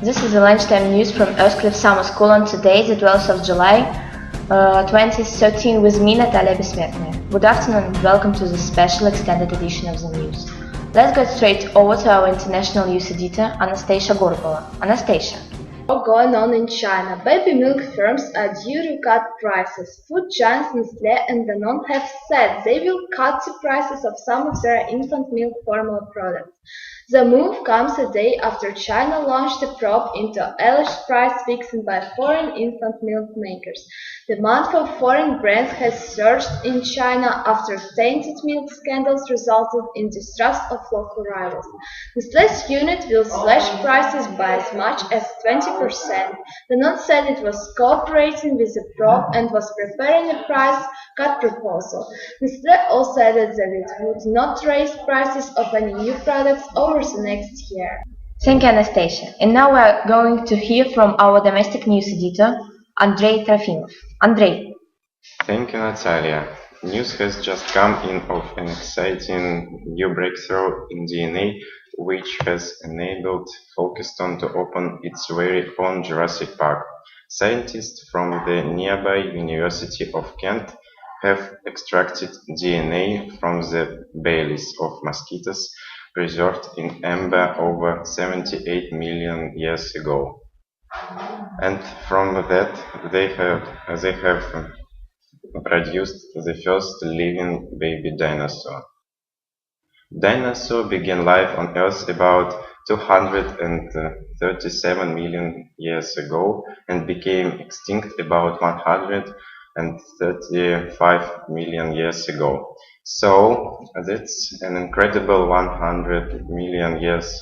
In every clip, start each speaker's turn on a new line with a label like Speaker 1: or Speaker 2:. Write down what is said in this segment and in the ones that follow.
Speaker 1: This is the lunchtime news from Earlscliffe Summer School on today, the 12th of July, 2013, with me, Natalia Besmetная. Good afternoon and welcome to this special extended edition of the news. Let's get straight over to our international news editor, Anastasia Gorbova. Anastasia.
Speaker 2: Going on in China, baby milk firms are due to cut prices. Food giants Nestlé and Danone have said they will cut the prices of some of their infant milk formula products. The move comes a day after China launched a probe into alleged price fixing by foreign infant milk makers. Demand for foreign brands has surged in China after tainted milk scandals resulted in distrust of local rivals. Nestlé's unit will slash prices by as much as 20%. Danone said it was cooperating with the probe and was preparing a price cut proposal. Nestlé also added that it would not raise prices of any new products over the next year.
Speaker 1: Thank you, Anastasia. And now we are going to hear from our domestic news editor, Andrei Trofimov. Andrei.
Speaker 3: Thank you, Natalia. News has just come in of an exciting new breakthrough in DNA, which has enabled Folkestone to open its very own Jurassic Park. Scientists from the nearby University of Kent have extracted DNA from the bellies of mosquitoes preserved in amber over 78 million years ago. And from that, they have produced the first living baby dinosaur. Dinosaurs began life on Earth about 237 million years ago and became extinct about 135 million years ago. So that's an incredible 100 million years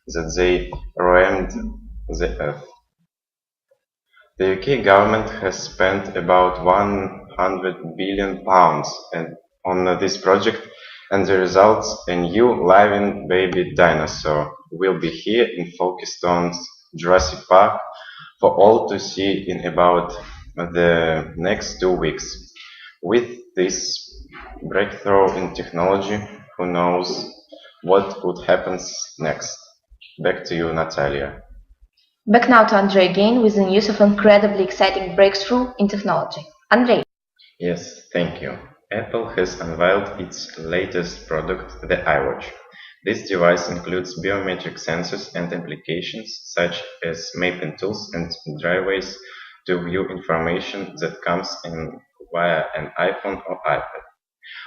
Speaker 3: that they roamed the Earth. The UK government has spent about £100 billion on this project, and the results, a new living baby dinosaur, will be here in Folkestone's Jurassic Park for all to see in about the next 2 weeks. With this breakthrough in technology, who knows what would happen next? Back to you, Natalia.
Speaker 1: Back now to Andrei again with the news of incredibly exciting breakthrough in technology. Andrei.
Speaker 3: Yes, thank you. Apple has unveiled its latest product, the iWatch. This device includes biometric sensors and applications such as mapping tools and driveways to view information that comes in via an iPhone or iPad.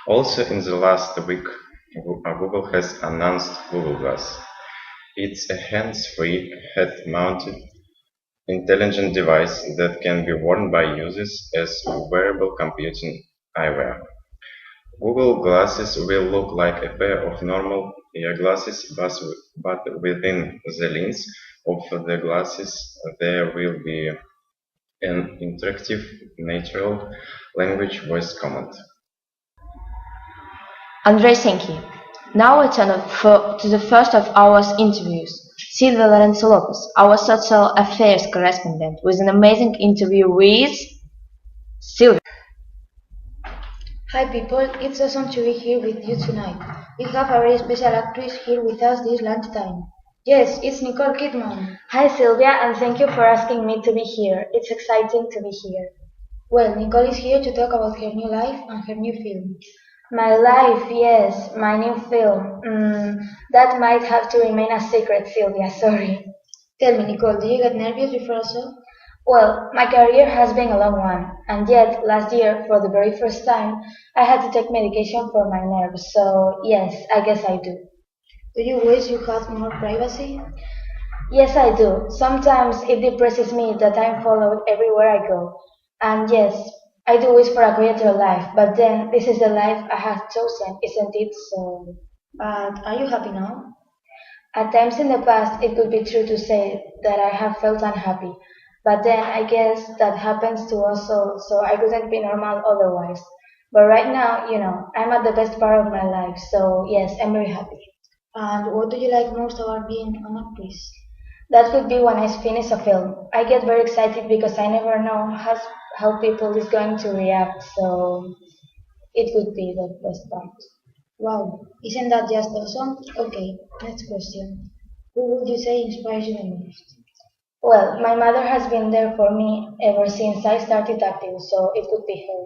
Speaker 3: Also in the last week, Google has announced Google Glass. It's a hands-free, head-mounted, intelligent device that can be worn by users as wearable computing eyewear. Google Glasses will look like a pair of normal ear glasses, but within the lens of the glasses there will be an interactive natural language voice command.
Speaker 1: Andrei, thank you. Now we turn to the first of our interviews, Silvia Lorenzo Lopez, our social affairs correspondent, with an amazing interview with Silvia.
Speaker 4: Hi people, it's awesome to be here with you tonight. We have a very special actress here with us this lunchtime. Yes, it's Nicole Kidman.
Speaker 1: Hi Silvia, and thank you for asking me to be here. It's exciting to be here.
Speaker 4: Well, Nicole is here to talk about her new life and her new film.
Speaker 1: My life, yes, my new film. That might have to remain a secret, Silvia, sorry.
Speaker 4: Tell me, Nicole, do you get nervous before a show?
Speaker 1: Well, my career has been a long one, and yet last year, for the very first time, I had to take medication for my nerves, so yes, I guess I do.
Speaker 4: Do you wish you had more privacy?
Speaker 1: Yes, I do. Sometimes it depresses me that I'm followed everywhere I go. And yes, I do wish for a quieter life, but then this is the life I have chosen, isn't it? So.
Speaker 4: But are you happy now?
Speaker 1: At times in the past, it could be true to say that I have felt unhappy, but then I guess that happens to us all, so I couldn't be normal otherwise. But right now, I'm at the best part of my life, so yes, I'm very happy.
Speaker 4: And what do you like most about being an actress?
Speaker 1: That could be when I finish a film. I get very excited because I never know how people is going to react, so it would be the best part.
Speaker 4: Wow, isn't that just awesome? Okay, next question. Who would you say inspires you the most?
Speaker 1: Well, my mother has been there for me ever since I started acting, so it could be her.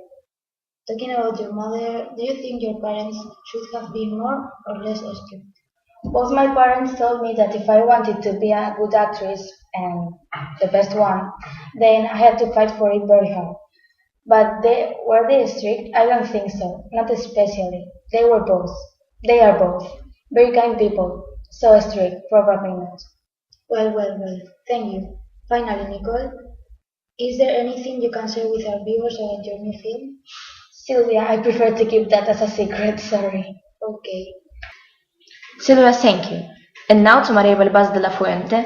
Speaker 4: Talking about your mother, do you think your parents should have been more or less strict?
Speaker 1: Both my parents told me that if I wanted to be a good actress and the best one, then I had to fight for it very hard. But were they strict? I don't think so. Not especially. They were both. They are both. Very kind people. So strict, probably not.
Speaker 4: Well, thank you. Finally, Nicole, is there anything you can share with our viewers about your new film?
Speaker 1: Sylvia, I prefer to keep that as a secret, sorry.
Speaker 4: Okay.
Speaker 1: Sylvia, thank you. And now to Maria Balbás de la Fuente.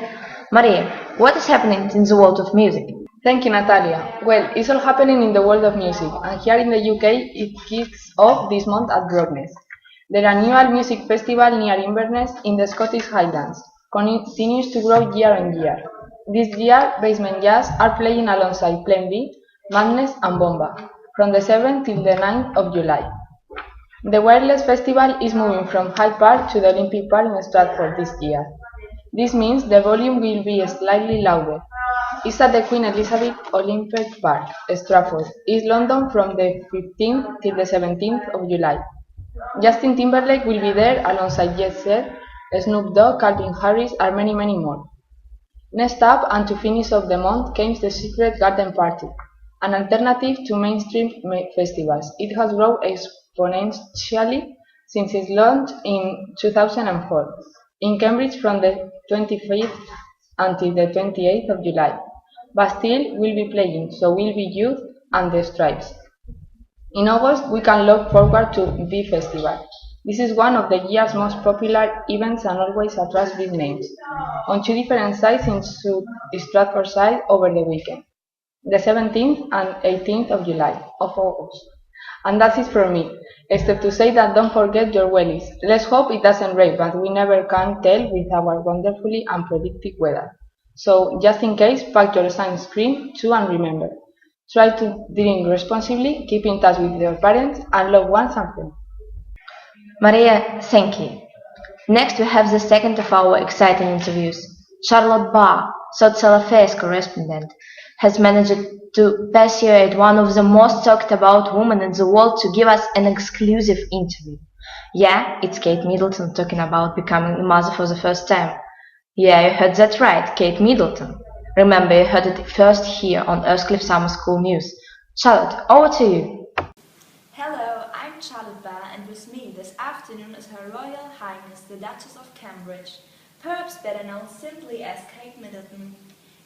Speaker 1: Maria, what is happening in the world of music?
Speaker 5: Thank you, Natalia. Well, it's all happening in the world of music, and here in the UK it kicks off this month at Brockness. The annual music festival near Inverness in the Scottish Highlands continues to grow year on year. This year, Basement Jazz are playing alongside Plan B, Madness and Bomba, from the 7th till the 9th of July. The Wireless Festival is moving from Hyde Park to the Olympic Park in Stratford this year. This means the volume will be slightly louder. It's at the Queen Elizabeth Olympic Park, Stratford, East London from the 15th till the 17th of July. Justin Timberlake will be there alongside Jet Set, Snoop Dogg, Calvin Harris and many more. Next up, and to finish off the month, came the Secret Garden Party, an alternative to mainstream festivals. It has grown exponentially since its launch in 2004 in Cambridge from the 25th until the 28th of July, but still will be playing, so will be Youth and the Stripes. In August, we can look forward to the festival. This is one of the year's most popular events and always attracts big names, on two different sites in Stratford side over the weekend, the 17th and 18th of August. And that's it from me, except to say that don't forget your wellies. Let's hope it doesn't rain, but we never can tell with our wonderfully unpredictable weather. So, just in case, pack your sunscreen too and remember, try to drink responsibly, keep in touch with your parents and loved ones and friends.
Speaker 1: Maria, thank you. Next we have the second of our exciting interviews. Charlotte Barr, social affairs correspondent, has managed to persuade one of the most talked about women in the world to give us an exclusive interview. Yeah, it's Kate Middleton talking about becoming a mother for the first time. Yeah, you heard that right, Kate Middleton. Remember, you heard it first here on Earlscliffe Summer School News. Charlotte, over to you.
Speaker 6: Hello, I'm Charlotte Barr, and with me this afternoon is Her Royal Highness the Duchess of Cambridge, perhaps better known simply as Kate Middleton.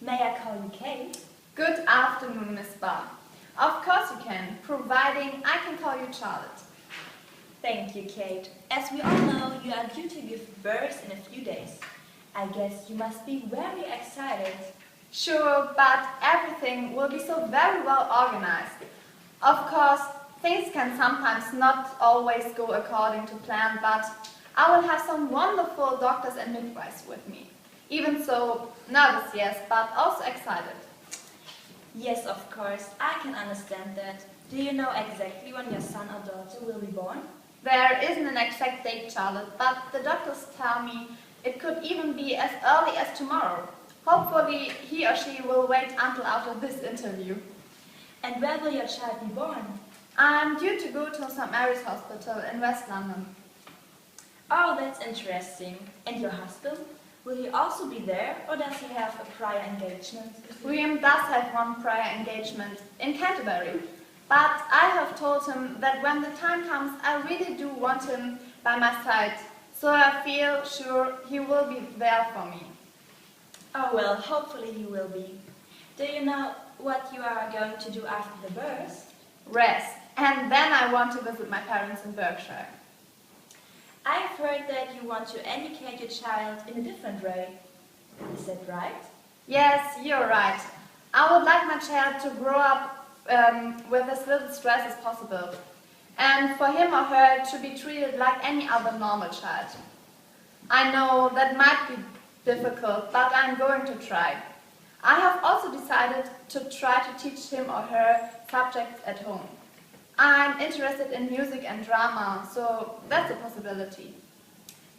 Speaker 6: May I call you Kate?
Speaker 2: Good afternoon, Miss Barr. Of course you can, providing I can call you Charlotte.
Speaker 6: Thank you, Kate. As we all know, you are due to give birth in a few days. I guess you must be very excited.
Speaker 2: Sure, but everything will be so very well organized. Of course, things can sometimes not always go according to plan, but I will have some wonderful doctors and midwives with me. Even so, nervous, yes, but also excited.
Speaker 6: Yes, of course, I can understand that. Do you know exactly when your son or daughter will be born?
Speaker 2: There isn't an exact date, Charlotte, but the doctors tell me it could even be as early as tomorrow. Hopefully, he or she will wait until after this interview.
Speaker 6: And where will your child be born?
Speaker 2: I'm due to go to St. Mary's Hospital in West London.
Speaker 6: Oh, that's interesting. And your husband? Will he also be there, or does he have a prior engagement?
Speaker 2: William does have one prior engagement in Canterbury, but I have told him that when the time comes, I really do want him by my side, so I feel sure he will be there for me.
Speaker 6: Oh well, hopefully he will be. Do you know what you are going to do after the birth?
Speaker 2: Rest, and then I want to visit my parents in Berkshire.
Speaker 6: I've heard that you want to educate your child in a different way. Is that right?
Speaker 2: Yes, you're right. I would like my child to grow up with as little stress as possible, and for him or her to be treated like any other normal child. I know that might be difficult, but I'm going to try. I have also decided to try to teach him or her subjects at home. I'm interested in music and drama, so that's a possibility.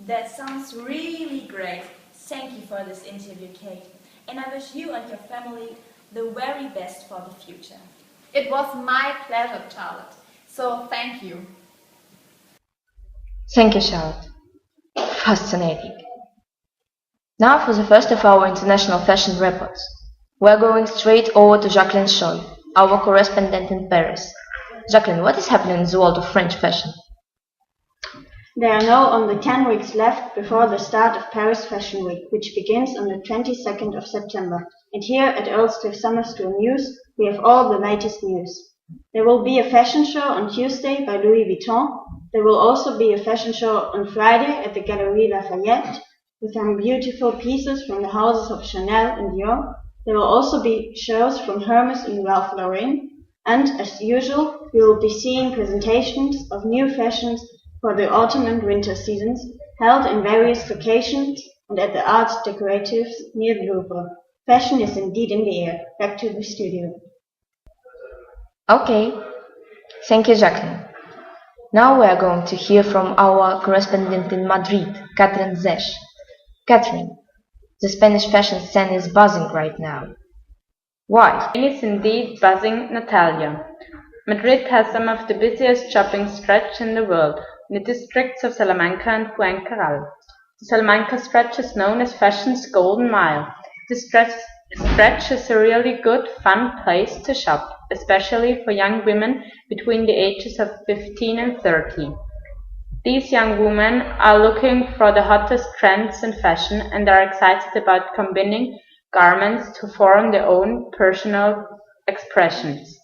Speaker 6: That sounds really great. Thank you for this interview, Kate, and I wish you and your family the very best for the future.
Speaker 7: It was my pleasure, Charlotte. So thank you.
Speaker 1: Thank you, Charlotte. Fascinating. Now for the first of our international fashion reports. We're going straight over to Jacqueline Scholl, our correspondent in Paris. Jacqueline, what is happening in the world of French fashion?
Speaker 8: There are now only 10 weeks left before the start of Paris Fashion Week, which begins on the 22nd of September. And here at Earlscliffe Summer School News, we have all the latest news. There will be a fashion show on Tuesday by Louis Vuitton. There will also be a fashion show on Friday at the Galeries Lafayette with some beautiful pieces from the houses of Chanel and Dior. There will also be shows from Hermes and Ralph Lauren. And, as usual, we will be seeing presentations of new fashions for the autumn and winter seasons, held in various locations and at the Arts Decoratives near the Louvre. Fashion is indeed in the air. Back to the studio.
Speaker 1: Okay, thank you, Jacqueline. Now we are going to hear from our correspondent in Madrid, Catherine Zesch. Catherine, the Spanish fashion scene is buzzing right now. Why?
Speaker 5: It is indeed buzzing, Natalia. Madrid has some of the busiest shopping stretch in the world, in the districts of Salamanca and Fuencarral. The Salamanca stretch is known as fashion's golden mile. This stretch is a really good, fun place to shop, especially for young women between the ages of 15 and 30. These young women are looking for the hottest trends in fashion and are excited about combining garments to form their own personal expressions.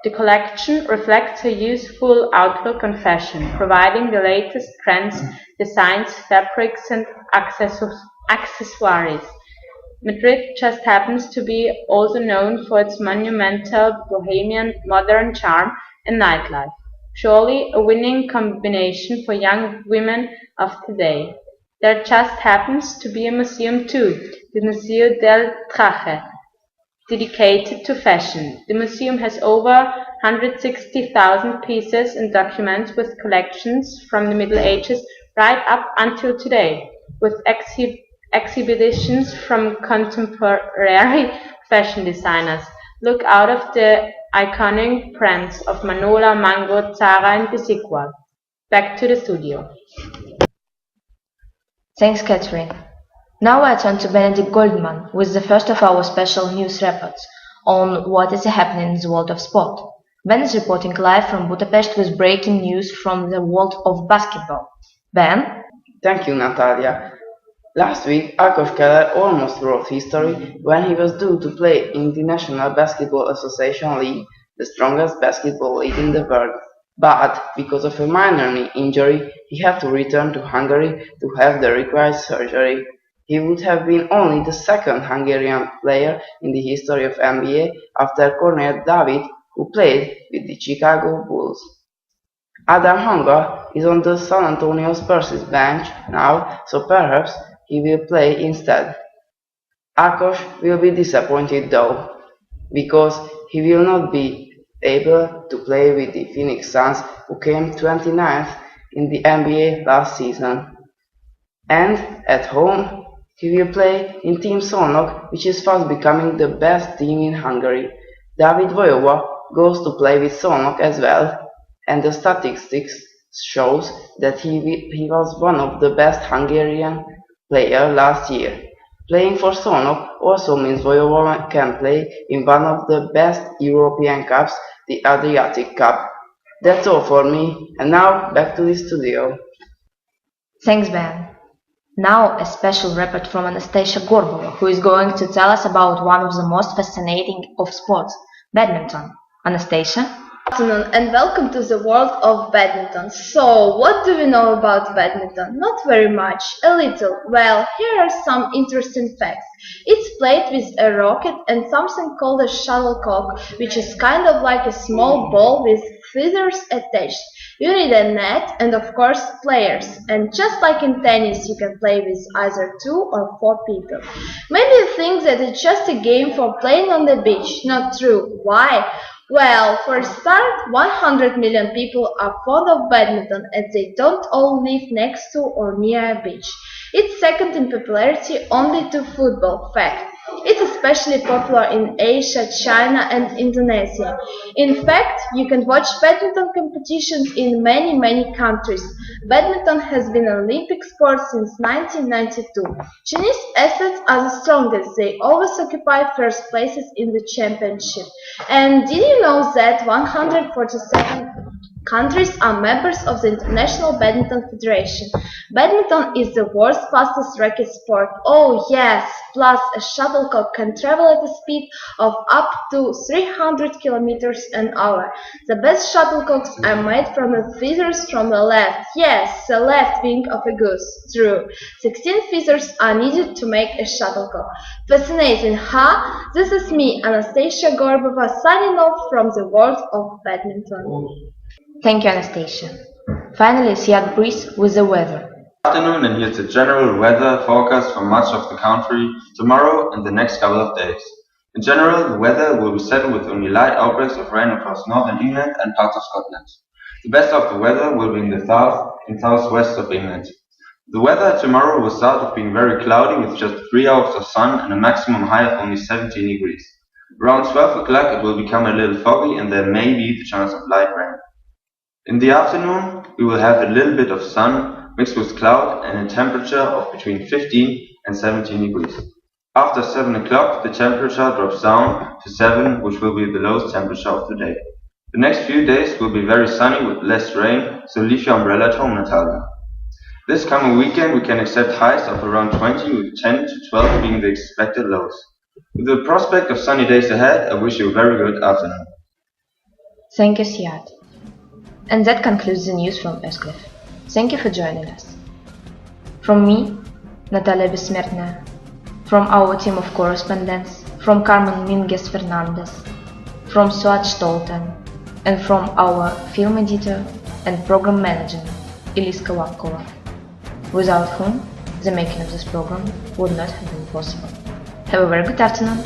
Speaker 5: The collection reflects a youthful outlook on fashion, providing the latest trends, designs, fabrics, and accessories. Madrid just happens to be also known for its monumental bohemian modern charm and nightlife. Surely a winning combination for young women of today. There just happens to be a museum too, the Museo del Traje, dedicated to fashion. The museum has over 160,000 pieces and documents with collections from the Middle Ages right up until today, with exhibitions from contemporary fashion designers. Look out of the iconic brands of Manola, Mango, Zara and Desigual. Back to the studio.
Speaker 1: Thanks, Catherine. Now I turn to Benedict Goldman with the first of our special news reports on what is happening in the world of sport. Ben is reporting live from Budapest with breaking news from the world of basketball. Ben?
Speaker 9: Thank you, Natalia. Last week, Ákos Keller almost wrote history when he was due to play in the National Basketball Association League, the strongest basketball league in the world. But, because of a minor knee injury, he had to return to Hungary to have the required surgery. He would have been only the second Hungarian player in the history of NBA after Cornell David, who played with the Chicago Bulls. Adam Hanga is on the San Antonio Spurs' bench now, so perhaps he will play instead. Ákos will be disappointed though, because he will not be able to play with the Phoenix Suns, who came 29th in the NBA last season. And at home, he will play in Team Szolnok, which is fast becoming the best team in Hungary. David Vojova goes to play with Szolnok as well, and the statistics shows that he was one of the best Hungarian players last year. Playing for Szolnok also means Vojova can play in one of the best European Cups, the Adriatic Cup. That's all for me, and now back to the studio.
Speaker 1: Thanks, Ben. Now a special report from Anastasia Gorbova, who is going to tell us about one of the most fascinating of sports, badminton. Anastasia?
Speaker 2: Good afternoon and welcome to the world of badminton. So, what do we know about badminton? Not very much, a little. Well, here are some interesting facts. It's played with a racket and something called a shuttlecock, which is kind of like a small ball with feathers attached. You need a net and of course players. And just like in tennis, you can play with either 2 or 4 people. Many think that it's just a game for playing on the beach. Not true. Why? Well, for a start, 100 million people are fond of badminton and they don't all live next to or near a beach. It's second in popularity only to football. Fact. It's especially popular in Asia, China, and Indonesia. In fact, you can watch badminton competitions in many countries. Badminton has been an Olympic sport since 1992. Chinese athletes are the strongest. They always occupy first places in the championship. And did you know that 147 countries are members of the International Badminton Federation? Badminton is the world's fastest racket sport. Oh yes, plus a shuttlecock can travel at a speed of up to 300 kilometers an hour. The best shuttlecocks are made from the feathers from the left. Yes, the left wing of a goose. True. 16 feathers are needed to make a shuttlecock. Fascinating, huh? This is me, Anastasia Gorbova, signing off from the world of badminton.
Speaker 1: Thank you, Anastasia. Finally, Siad Breeze with the weather.
Speaker 10: Afternoon, and here's the general weather forecast for much of the country tomorrow and the next couple of days. In general, the weather will be settled with only light outbreaks of rain across northern England and parts of Scotland. The best of the weather will be in the south and southwest of England. The weather tomorrow will start with being very cloudy with just 3 hours of sun and a maximum high of only 17 degrees. Around 12 o'clock it will become a little foggy and there may be the chance of light rain. In the afternoon, we will have a little bit of sun mixed with cloud and a temperature of between 15 and 17 degrees. After 7 o'clock, the temperature drops down to 7, which will be the lowest temperature of the day. The next few days will be very sunny with less rain, so leave your umbrella at home, Natalia. This coming weekend, we can expect highs of around 20, with 10 to 12 being the expected lows. With the prospect of sunny days ahead, I wish you a very good afternoon.
Speaker 1: Thank you, Siad. And that concludes the news from Earlscliffe. Thank you for joining us. From me, Natalia Besmertная, from our team of correspondents, from Carmen Minguez Fernandez, from Suat Stolten, and from our film editor and program manager, Iliska Wakova, without whom the making of this program would not have been possible. Have a very good afternoon.